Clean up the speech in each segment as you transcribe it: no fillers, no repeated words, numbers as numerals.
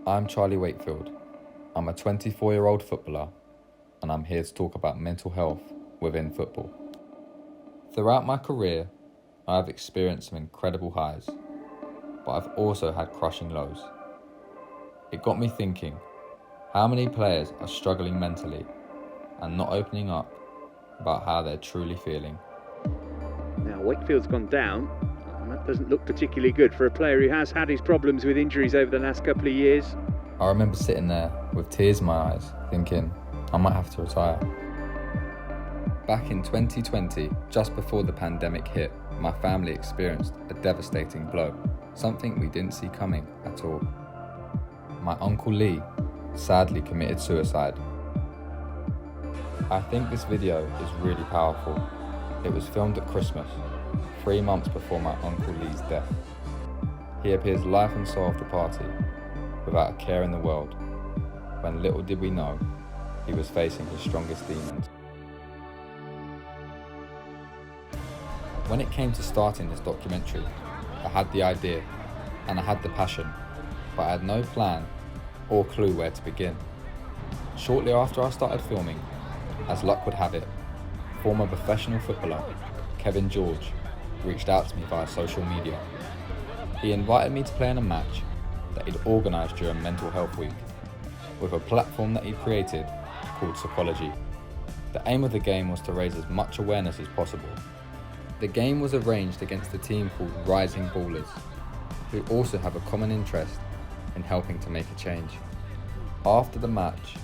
I'm Charlie Wakefield. I'm a 24-year-old footballer, and I'm here to talk about mental health within football. Throughout my career, I've experienced some incredible highs, but I've also had crushing lows. It got me thinking, how many players are struggling mentally and not opening up about how they're truly feeling? Now, Wakefield's gone down, and that doesn't look particularly good for a player who has had his problems with injuries over the last couple of years. I remember sitting there with tears in my eyes, thinking, I might have to retire. Back in 2020, just before the pandemic hit, my family experienced a devastating blow, something we didn't see coming at all. My Uncle Lee sadly committed suicide. I think this video is really powerful. It was filmed at Christmas, 3 months before my Uncle Lee's death. He appears life and soul of the party, without a care in the world, when little did we know, he was facing his strongest demons. When it came to starting this documentary, I had the idea, and I had the passion, but I had no plan or clue where to begin. Shortly after I started filming, as luck would have it, former professional footballer Kevin George reached out to me via social media. He invited me to play in a match that he'd organised during Mental Health Week, with a platform that he'd created called Psychology. The aim of the game was to raise as much awareness as possible. The game was arranged against a team called Rising Ballers, who also have a common interest in helping to make a change. After the match,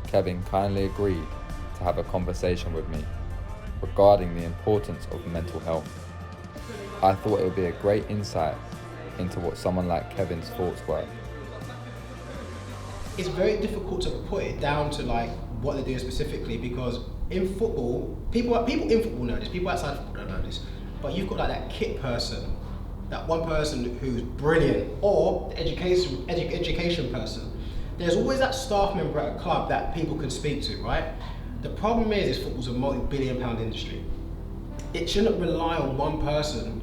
Kevin kindly agreed to have a conversation with me regarding the importance of mental health. I thought it would be a great insight into what someone like Kevin's thoughts were. It's very difficult to put it down to like what they're doing specifically, because in football, people in football know this, people outside football don't know this, but you've got like that kit person, that one person who's brilliant, or the education person. There's always that staff member at a club that people can speak to, right? The problem is football's a multi-billion-pound industry. It shouldn't rely on one person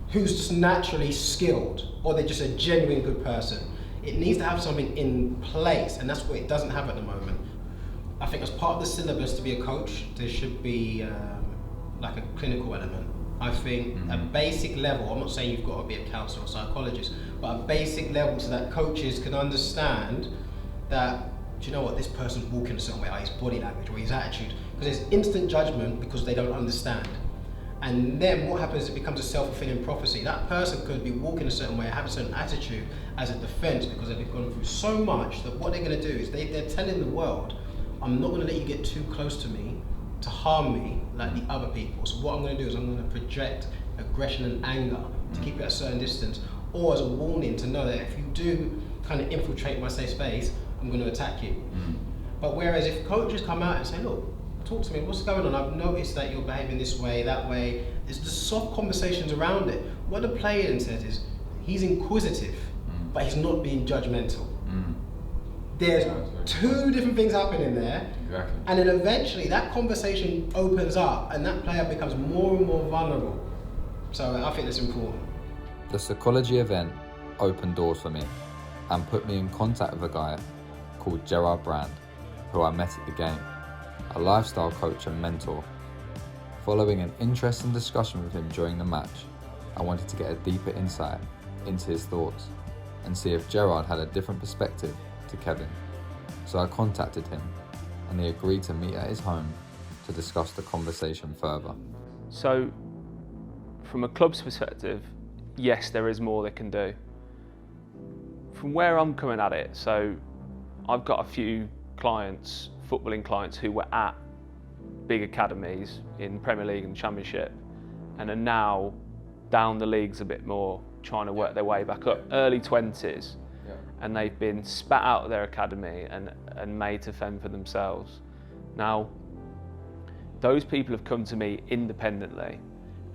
who's just naturally skilled, or they're just a genuine good person. It needs to have something in place, and that's what it doesn't have at the moment. I think as part of the syllabus to be a coach, there should be like a clinical element. I think a basic level, I'm not saying you've got to be a counsellor or psychologist, but a basic level so that coaches can understand that, do you know what, this person's walking a certain way, his body language or his attitude, because there's instant judgment because they don't understand. And then what happens is it becomes a self-fulfilling prophecy. That person could be walking a certain way, have a certain attitude as a defense because they've gone through so much that what they're going to do is they're telling the world, I'm not going to let you get too close to me to harm me like the other people. So what I'm going to do is I'm going to project aggression and anger to keep it at a certain distance, or as a warning to know that if you do kind of infiltrate my safe space, I'm going to attack you. But whereas if coaches come out and say, look, talk to me, what's going on? I've noticed that you're behaving this way, that way. There's just soft conversations around it. What the player then says is, he's inquisitive, but he's not being judgmental. There's two different things happening there. Exactly. And then eventually that conversation opens up and that player becomes more and more vulnerable. So I think that's important. The Psychology event opened doors for me and put me in contact with a guy called Gerard Brand, who I met at the game, a lifestyle coach and mentor. Following an interesting discussion with him during the match, I wanted to get a deeper insight into his thoughts and see if Gerard had a different perspective to Kevin. So I contacted him and he agreed to meet at his home to discuss the conversation further. So, from a club's perspective, yes, there is more they can do. From where I'm coming at it, so I've got a few clients, footballing clients, who were at big academies in Premier League and Championship and are now down the leagues a bit more, trying to work their way back up, early 20s, and they've been spat out of their academy and made to fend for themselves. Now, those people have come to me independently,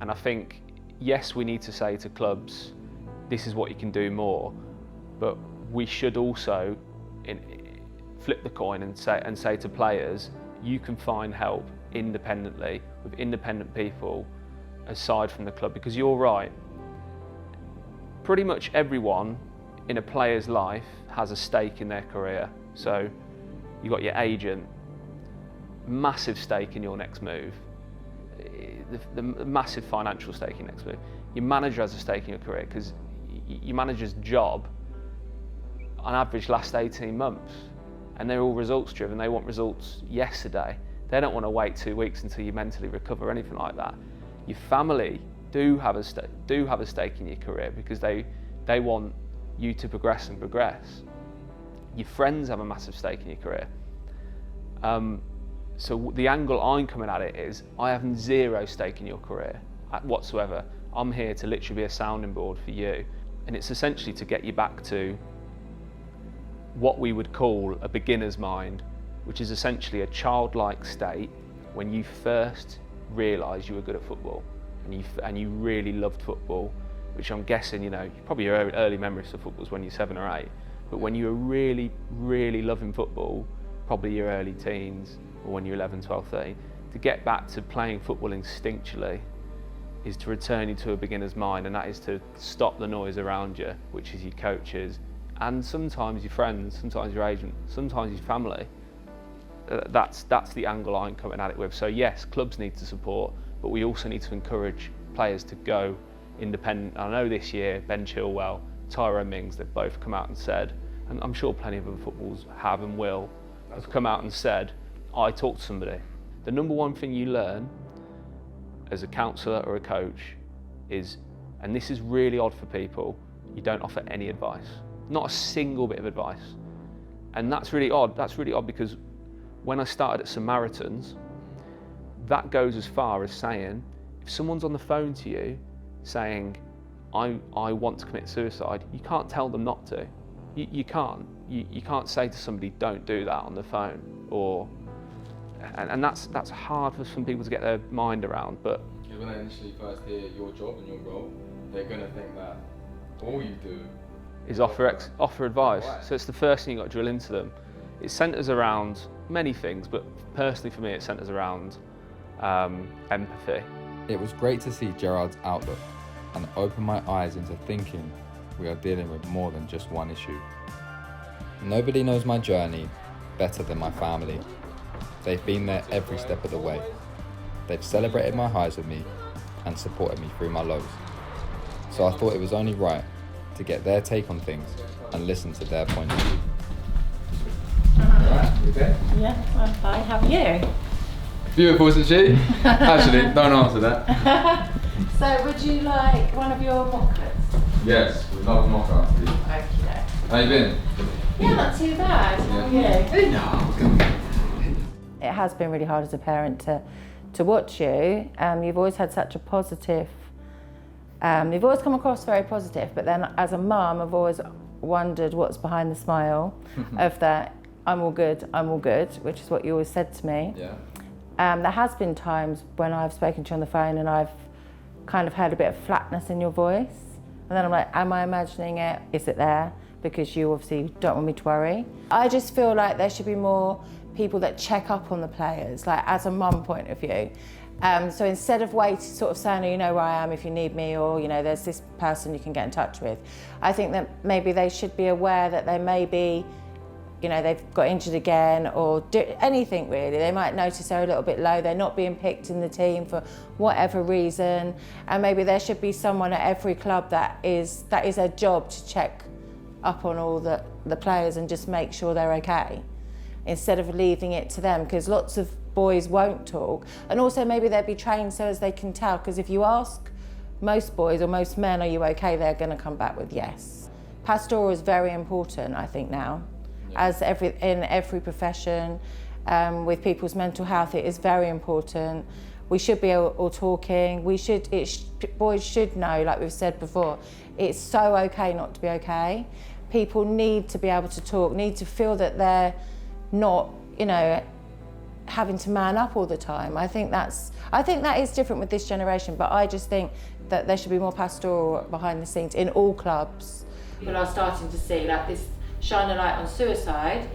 and I think, yes, we need to say to clubs, this is what you can do more, but we should also flip the coin and say to players, you can find help independently with independent people aside from the club, because you're right, pretty much everyone in a player's life has a stake in their career. So you've got your agent, massive stake in your next move, the massive financial stake in your next move. Your manager has a stake in your career because your manager's job on average lasts 18 months and they're all results driven. They want results yesterday. They don't want to wait 2 weeks until you mentally recover or anything like that. Your family do have a stake in your career because they want you to progress and progress. Your friends have a massive stake in your career. So the angle I'm coming at it is, I have zero stake in your career whatsoever. I'm here to literally be a sounding board for you. And it's essentially to get you back to what we would call a beginner's mind, which is essentially a childlike state when you first realised you were good at football and you really loved football, which I'm guessing, you know, probably your early memories of football is when you're 7 or 8, but when you were really, really loving football, probably your early teens or when you're 11, 12, 13, to get back to playing football instinctually is to return you to a beginner's mind, and that is to stop the noise around you, which is your coaches, and sometimes your friends, sometimes your agent, sometimes your family. That's the angle I'm coming at it with. So yes, clubs need to support, but we also need to encourage players to go independent. I know this year, Ben Chilwell, Tyrone Mings, they've both come out and said, and I'm sure plenty of other footballers have and will, have come out and said, I talked to somebody. The number one thing you learn as a counsellor or a coach is, and this is really odd for people, you don't offer any advice. Not a single bit of advice. And that's really odd. That's really odd because when I started at Samaritans, that goes as far as saying, if someone's on the phone to you saying, I want to commit suicide, you can't tell them not to. You can't. You can't say to somebody, don't do that on the phone. And that's hard for some people to get their mind around. But when they initially first hear your job and your role, they're going to think that all you do is offer advice. So it's the first thing you've got to drill into them. It centres around many things, but personally for me it centres around empathy. It was great to see Gerard's outlook and open my eyes into thinking we are dealing with more than just one issue. Nobody knows my journey better than my family. They've been there every step of the way. They've celebrated my highs with me and supported me through my lows. So I thought it was only right to get their take on things and listen to their point of view. Alright, you okay? Yeah, I'm fine. How are you? Beautiful, isn't she? Actually, don't answer that. So, would you like one of your mockers? Yes, we'd love a mocha, please. Okay. How you been? Yeah, not too bad. How are you? No. It has been really hard as a parent to watch you. You've always had such a positive. You've always come across very positive, but then as a mum, I've always wondered what's behind the smile of that. I'm all good, which is what you always said to me. Yeah. There has been times when I've spoken to you on the phone and I've kind of heard a bit of flatness in your voice. And then I'm like, am I imagining it? Is it there? Because you obviously don't want me to worry. I just feel like there should be more people that check up on the players, like as a mum point of view. So instead of waiting, sort of saying, oh, you know where I am if you need me, or, you know, there's this person you can get in touch with. I think that maybe they should be aware that they may be, you know, they've got injured again, or anything really. They might notice they're a little bit low, they're not being picked in the team for whatever reason, and maybe there should be someone at every club that is their job to check up on all the players and just make sure they're okay, instead of leaving it to them, because lots of boys won't talk. And also maybe they'd be trained so as they can tell, because if you ask most boys or most men, are you okay, they're going to come back with yes. Pastoral is very important, I think, now. As in every profession, with people's mental health, it is very important. We should be all talking. Boys should know, like we've said before, it's so okay not to be okay. People need to be able to talk, need to feel that they're not, you know, having to man up all the time. I think that is different with this generation, but I just think that there should be more pastoral behind the scenes in all clubs. People are starting to see like this, shine a light on suicide,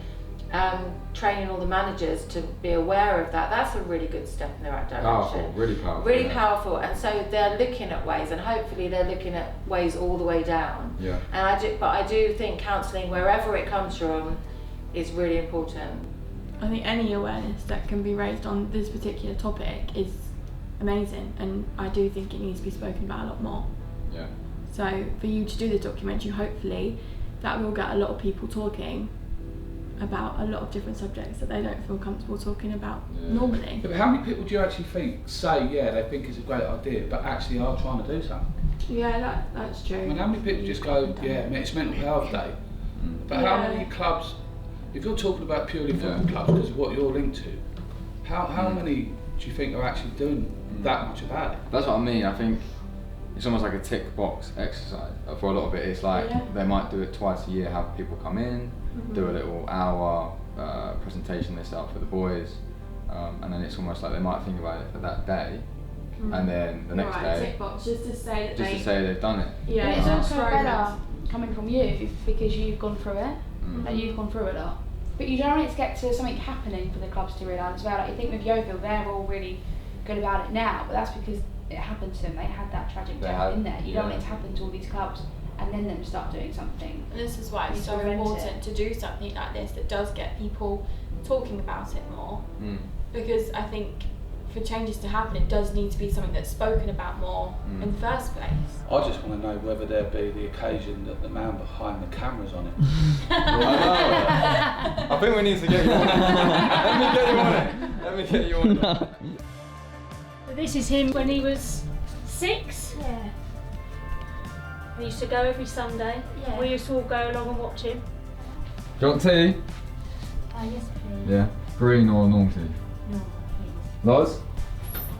training all the managers to be aware of that, that's a really good step in the right direction. Powerful, really powerful. Really powerful, and so they're looking at ways, and hopefully they're looking at ways all the way down. Yeah. And I do think counselling, wherever it comes from, is really important. I think any awareness that can be raised on this particular topic is amazing, and I do think it needs to be spoken about a lot more. Yeah. So for you to do the documentary, hopefully that will get a lot of people talking about a lot of different subjects that they don't feel comfortable talking about normally. Yeah, but how many people do you actually think say, yeah, they think it's a great idea, but actually are trying to do something? Yeah, that's true. I mean, how many people just go, yeah, it's Mental Health Day, but how many clubs, if you're talking about purely football clubs because of what you're linked to, how many do you think are actually doing that much about it? That's what I mean. I think it's almost like a tick box exercise. For a lot of it, it's like they might do it twice a year, have people come in, do a little hour presentation they set up for the boys, and then it's almost like they might think about it for that day, and then the next day, tick box, just to say that they've done it. Yeah, it's also progress. better coming from you because you've gone through it, that you've gone through a lot. But you don't want it to get to something happening for the clubs to realise as well. Like, you think with Yeovil, they're all really good about it now, but that's because it happened to them. They had that tragic death in there. You don't want it to happen to all these clubs and then them start doing something. And this is why it's so prevent important to do something like this that does get people talking about it more. Because I think for changes to happen, it does need to be something that's spoken about more in the first place. I just want to know whether there be the occasion that the man behind the camera's on it. I know. I think we need to get you on it. Let me get you on it. So this is him when he was 6. Yeah. We used to go every Sunday. Yeah. We used to all go along and watch him. Do you want tea? Yes, please. Yeah. Green or normal tea? No, please. Loz?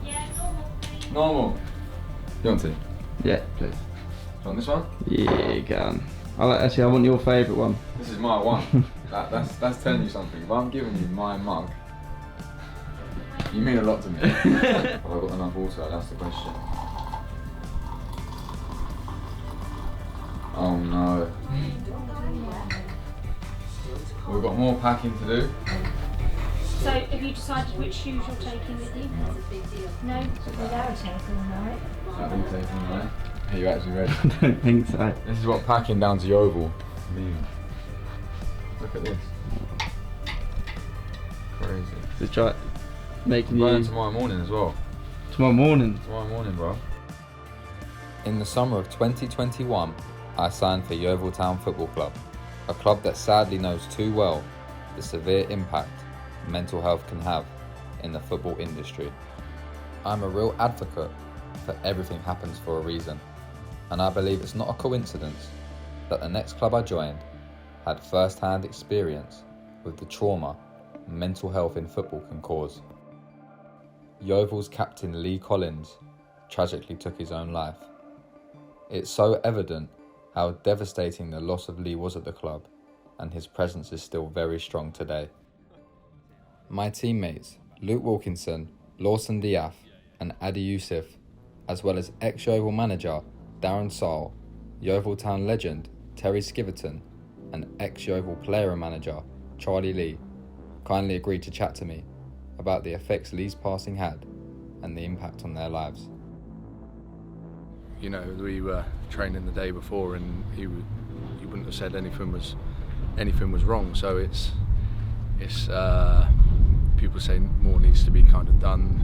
Yeah, normal please. Normal. You want tea? Yeah. Please. Do you want this one? Yeah, go on. Actually, I want your favourite one. This is my one. That's telling you something. If I'm giving you my mug, you mean a lot to me. Have I got enough water? That's the question. Oh no. We've got more packing to do. So have you decided which shoes you're taking with you? No? Are you taking away? Are you actually ready? I don't think so. This is what packing down to Yeovil means. Look at this. Crazy. So try making Going you tomorrow morning as well. tomorrow morning. Tomorrow morning, bro. In the summer of 2021, I signed for Yeovil Town Football Club, a club that sadly knows too well the severe impact mental health can have in the football industry. I'm a real advocate for everything happens for a reason, and I believe it's not a coincidence that the next club I joined had first-hand experience with the trauma mental health in football can cause. Yeovil's captain Lee Collins tragically took his own life. It's so evident how devastating the loss of Lee was at the club, and his presence is still very strong today. My teammates, Luke Wilkinson, Lawson Diaf and Adi Youssef, as well as ex-Yeovil manager Darren Saul, Yeovil Town legend Terry Skiverton and ex-Yeovil player and manager Charlie Lee, kindly agreed to chat to me about the effects Lee's passing had and the impact on their lives. You know, we were training the day before, and he wouldn't have said anything was wrong. So it's people say more needs to be kind of done,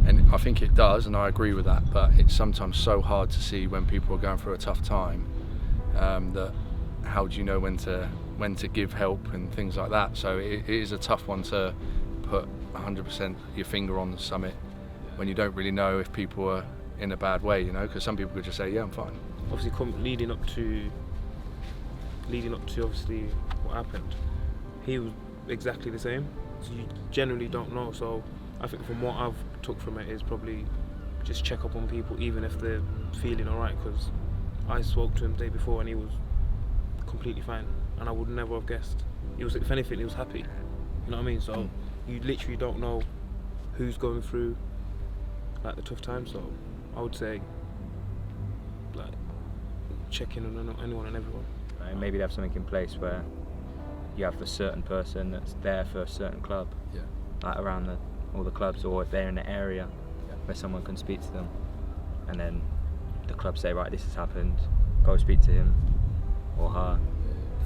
and I think it does, and I agree with that. But it's sometimes so hard to see when people are going through a tough time. That how do you know when to give help and things like that? So it is a tough one to put 100% your finger on the summit when you don't really know if people are in a bad way, you know, because some people could just say, yeah, I'm fine. Obviously, leading up to obviously what happened, he was exactly the same. So you generally don't know. So I think from what I've took from it is probably just check up on people, even if they're feeling alright. Because I spoke to him the day before and he was completely fine, and I would never have guessed. He was, if anything, he was happy. You know what I mean? So you literally don't know who's going through like the tough times. So I would say, like, check in on anyone and everyone. Maybe they have something in place where you have a certain person that's there for a certain club, like around all the clubs, or if they're in an area where someone can speak to them, and then the club say, right, this has happened, go speak to him or her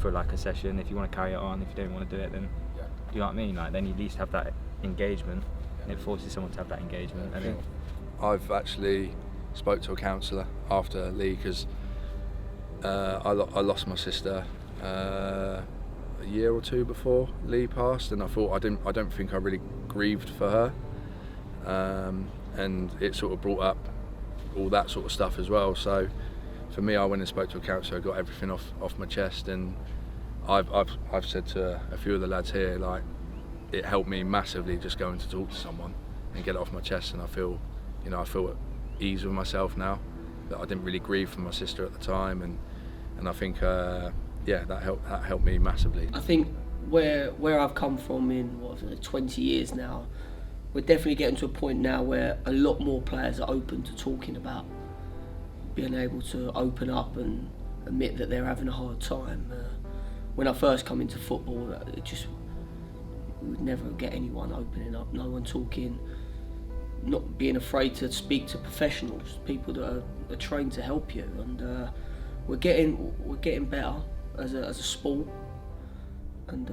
for like a session. If you want to carry it on, if you don't want to do it, then do you know what I mean? Like, then you at least have that engagement, and it forces someone to have that engagement. I think I've actually spoke to a counsellor after Lee, because I lost my sister a year or two before Lee passed, and I thought I don't think I really grieved for her, and it sort of brought up all that sort of stuff as well. So for me, I went and spoke to a counsellor, got everything off my chest, and I've said to a few of the lads here, like, it helped me massively just going to talk to someone and get it off my chest, and I feel at ease with myself now, that I didn't really grieve for my sister at the time, and I think that helped me massively. I think where I've come from in 20 years now, we're definitely getting to a point now where a lot more players are open to talking about being able to open up and admit that they're having a hard time. When I first come into football, we would never get anyone opening up, no one talking, not being afraid to speak to professionals, people that are trained to help you, and we're getting better as a sport, and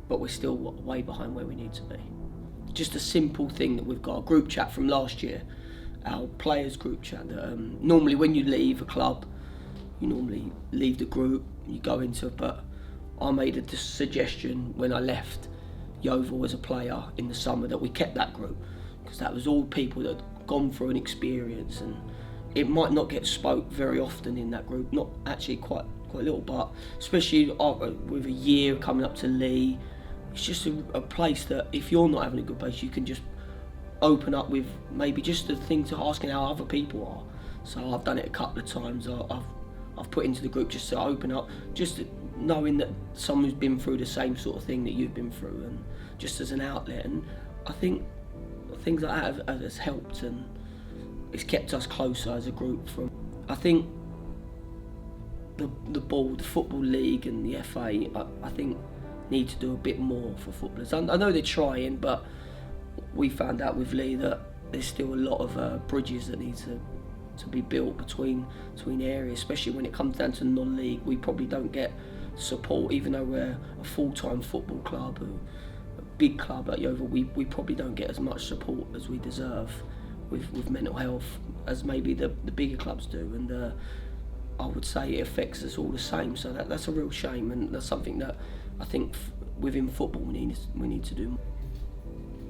but we're still way behind where we need to be. Just a simple thing that we've got a group chat from last year, our players group chat, that normally when you leave a club, you normally leave the group, you go into, but I made a suggestion when I left Yeovil as a player in the summer that we kept that group, because that was all people that had gone through an experience, and it might not get spoke very often in that group, not actually quite little, but especially with a year coming up to Lee, it's just a place that if you're not having a good place, you can just open up with maybe just the thing to asking how other people are. So I've done it a couple of times. I've put into the group just to open up, just knowing that someone's been through the same sort of thing that you've been through, and just as an outlet. And I think things like that has helped, and it's kept us closer as a group. I think the Football League and the FA, I think, need to do a bit more for footballers. I know they're trying, but we found out with Lee that there's still a lot of bridges that need to be built between areas, especially when it comes down to non-league. We probably don't get support, even though we're a full-time football club, a big club at Yeovil. We probably don't get as much support as we deserve with mental health as maybe the bigger clubs do, and I would say it affects us all the same. So that's a real shame, and that's something that I think within football we need to do.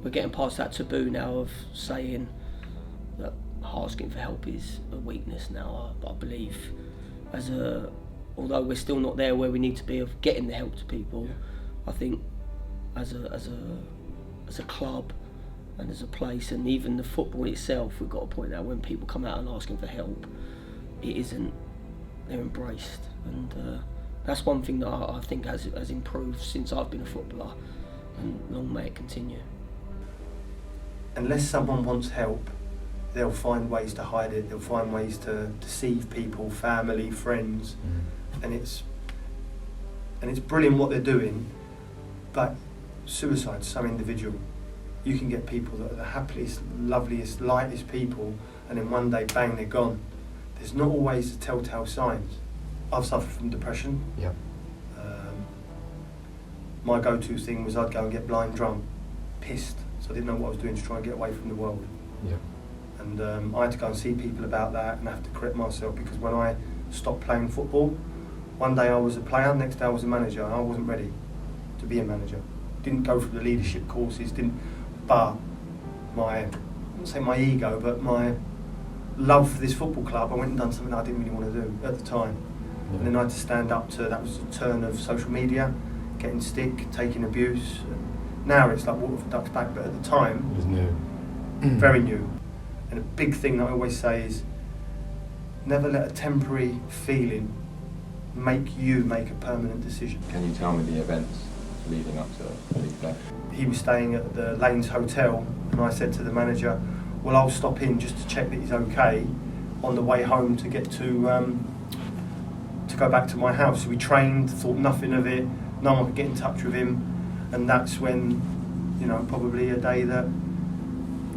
We're getting past that taboo now of saying that asking for help is a weakness now. But I believe although we're still not there where we need to be of getting the help to people, I think as a club and as a place, and even the football itself, we've got to point out when people come out and asking for help, they're embraced, and that's one thing that I think has improved since I've been a footballer, and long may it continue. Unless someone wants help, they'll find ways to hide it, they'll find ways to deceive people, family, friends, and it's brilliant what they're doing, but suicide's so individual. You can get people that are the happiest, loveliest, lightest people, and then one day, bang, they're gone. There's not always the telltale signs. I've suffered from depression. Yeah. My go-to thing was I'd go and get blind drunk, pissed, so I didn't know what I was doing to try and get away from the world. Yeah. And I had to go and see people about that and have to correct myself, because when I stopped playing football, one day I was a player, next day I was a manager, and I wasn't ready to be a manager. Didn't go through the leadership courses, but I wouldn't say my ego, but my love for this football club, I went and done something I didn't really want to do at the time. Yeah. And then I had to stand up to, that was the turn of social media, getting stick, taking abuse. Now it's like water for ducks back, but at the time, it was new. Very new. And a big thing that I always say is, never let a temporary feeling make you make a permanent decision. Can you tell me the events leading up to the league day? He was staying at the Lanes Hotel, and I said to the manager, well, I'll stop in just to check that he's okay on the way home to get to go back to my house. So we trained, thought nothing of it, no one could get in touch with him, and that's when, you know, probably a day that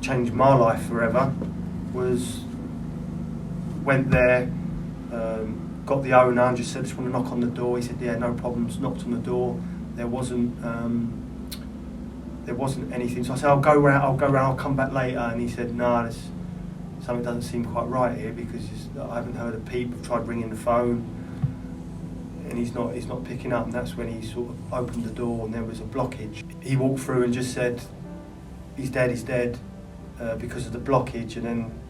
changed my life forever was went there, got the owner and just said, I just want to knock on the door. He said, yeah, no problems. Knocked on the door. There wasn't anything. So I said, I'll go round, I'll come back later. And he said, no, something doesn't seem quite right here, because I haven't heard a peep. I've tried ringing the phone, and he's not picking up. And that's when he sort of opened the door, and there was a blockage. He walked through and just said, he's dead, because of the blockage. And then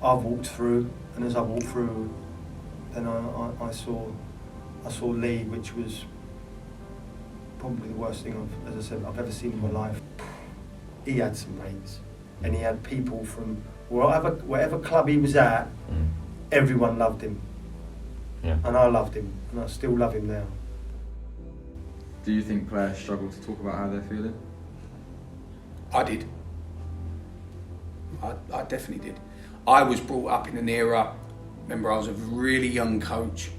I walked through, and as I walked through, then I saw Lee, which was probably the worst thing I've ever seen in my life. He had some mates, and he had people from whatever club he was at. Everyone loved him, and I loved him, and I still love him now. Do you think players struggle to talk about how they're feeling? I did. I definitely did. I was brought up in an era, remember I was a really young coach.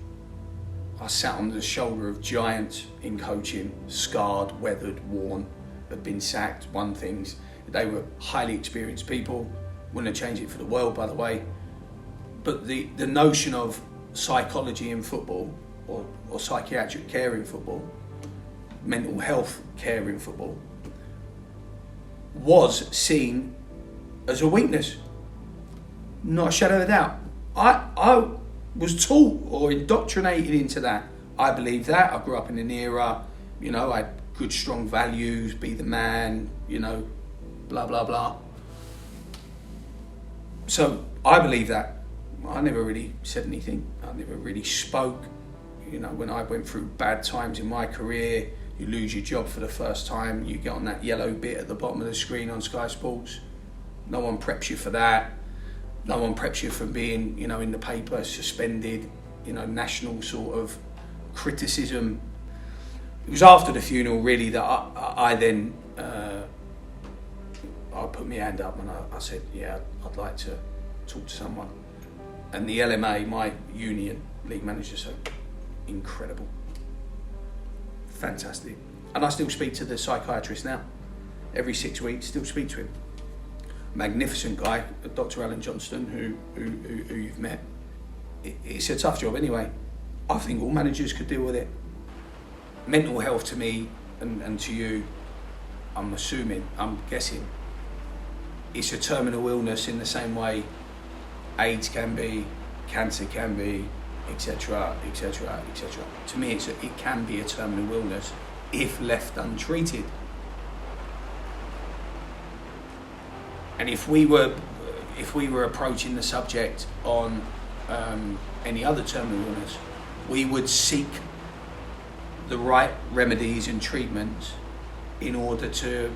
I sat on the shoulder of giants in coaching, scarred, weathered, worn, had been sacked, won things. They were highly experienced people, wouldn't have changed it for the world, by the way. But the notion of psychology in football, or psychiatric care in football, mental health care in football, was seen as a weakness. Not a shadow of a doubt. I was taught or indoctrinated into that. I believe that. I grew up in an era, you know, I had good, strong values, be the man, you know, blah, blah, blah. So I believe that. I never really said anything. I never really spoke. You know, when I went through bad times in my career, you lose your job for the first time, you get on that yellow bit at the bottom of the screen on Sky Sports. No one preps you for that. No one preps you for being, you know, in the paper, suspended, you know, national sort of criticism. It was after the funeral, really, that I then I put my hand up and I said, yeah, I'd like to talk to someone. And the LMA, my union, league manager, said, incredible, fantastic. And I still speak to the psychiatrist now. Every 6 weeks, still speak to him. Magnificent guy, Dr. Alan Johnston, who you've met. It's a tough job anyway. I think all managers could deal with it. Mental health to me and to you, I'm guessing, it's a terminal illness in the same way AIDS can be, cancer can be, etc., etc., etc. To me, it can be a terminal illness if left untreated. And if we were approaching the subject on any other terminal illness, we would seek the right remedies and treatments in order to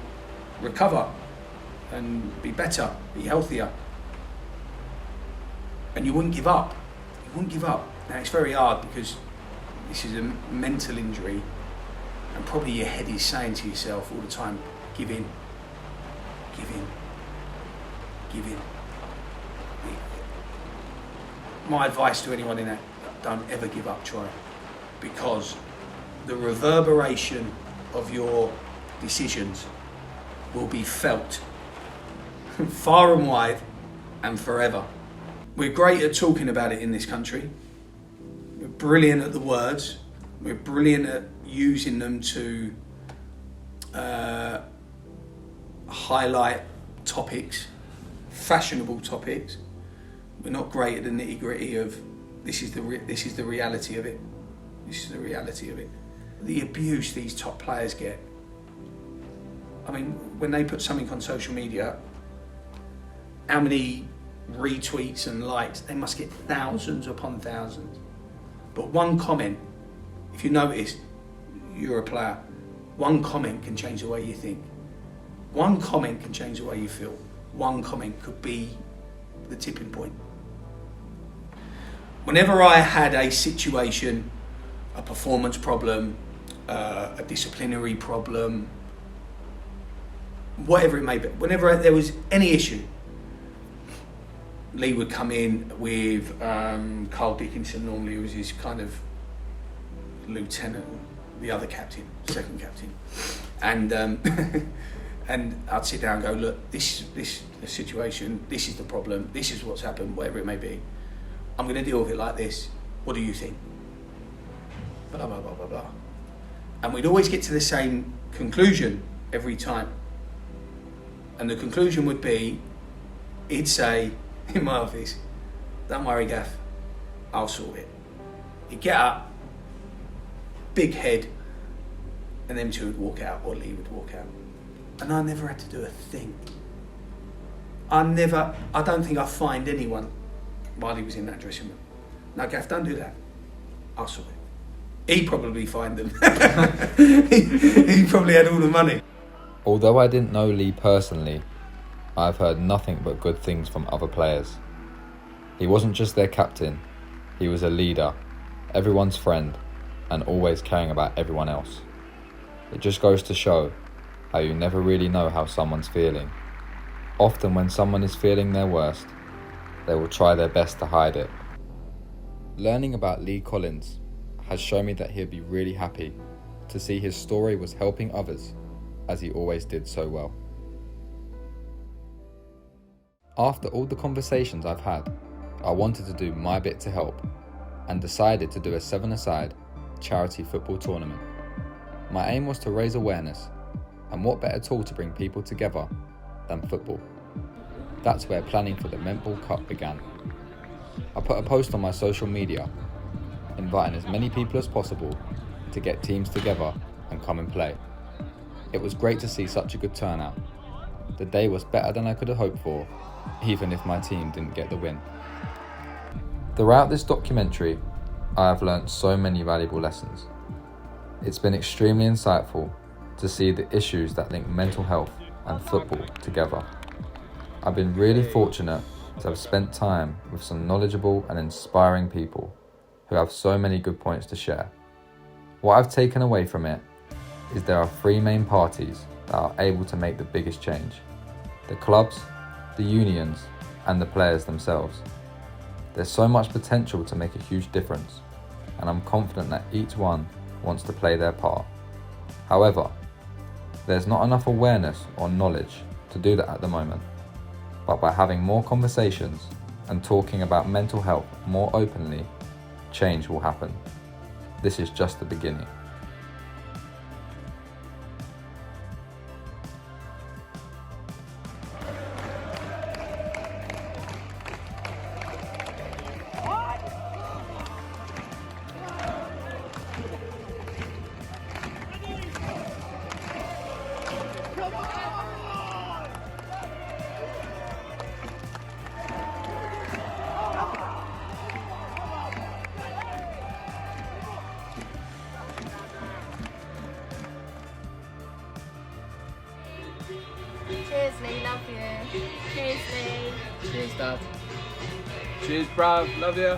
recover and be better, be healthier. And you wouldn't give up. You wouldn't give up. Now it's very hard because this is a mental injury, and probably your head is saying to yourself all the time, give in, give in. Give in. My advice to anyone in that, don't ever give up trying, because the reverberation of your decisions will be felt far and wide and forever. We're great at talking about it in this country. We're brilliant at the words. We're brilliant at using them to highlight topics, fashionable topics. We're not great at the nitty-gritty of this is the reality of it. This is the reality of it. The abuse these top players get. I mean, when they put something on social media, how many retweets and likes? They must get thousands upon thousands. But one comment, if you notice, you're a player, one comment can change the way you think. One comment can change the way you feel. One comment could be the tipping point. Whenever I had a situation, a performance problem, a disciplinary problem, whatever it may be, whenever there was any issue, Lee would come in with Carl Dickinson, normally, who was his kind of lieutenant, the other captain, second captain, and and I'd sit down and go, look, this is the situation, this is the problem, this is what's happened, whatever it may be. I'm going to deal with it like this. What do you think? Blah blah blah blah blah. And we'd always get to the same conclusion every time. And the conclusion would be, he'd say in my office, "Don't worry, Gaff, I'll sort it." He'd get up, big head, and them two would walk out, or Lee would walk out. And I never had to do a thing. I don't think I fined anyone while he was in that dressing room. "No, Gaff, don't do that. I'll sort it." He probably fined them. he probably had all the money. Although I didn't know Lee personally, I've heard nothing but good things from other players. He wasn't just their captain, he was a leader, everyone's friend, and always caring about everyone else. It just goes to show how you never really know how someone's feeling. Often when someone is feeling their worst, they will try their best to hide it. Learning about Lee Collins has shown me that he'd be really happy to see his story was helping others, as he always did so well. After all the conversations I've had, I wanted to do my bit to help and decided to do a 7-a-side charity football tournament. My aim was to raise awareness, and what better tool to bring people together than football. That's where planning for the Mentball Cup began. I put a post on my social media inviting as many people as possible to get teams together and come and play. It was great to see such a good turnout. The day was better than I could have hoped for, even if my team didn't get the win. Throughout this documentary, I have learnt so many valuable lessons. It's been extremely insightful to see the issues that link mental health and football together. I've been really fortunate to have spent time with some knowledgeable and inspiring people who have so many good points to share. What I've taken away from it is there are 3 main parties that are able to make the biggest change: the clubs, the unions, and the players themselves. There's so much potential to make a huge difference, and I'm confident that each one wants to play their part. However, there's not enough awareness or knowledge to do that at the moment. But by having more conversations and talking about mental health more openly, change will happen. This is just the beginning. Cheers, Lee, love you. Cheers, Lee. Cheers, Dad. Cheers, bruv, love you.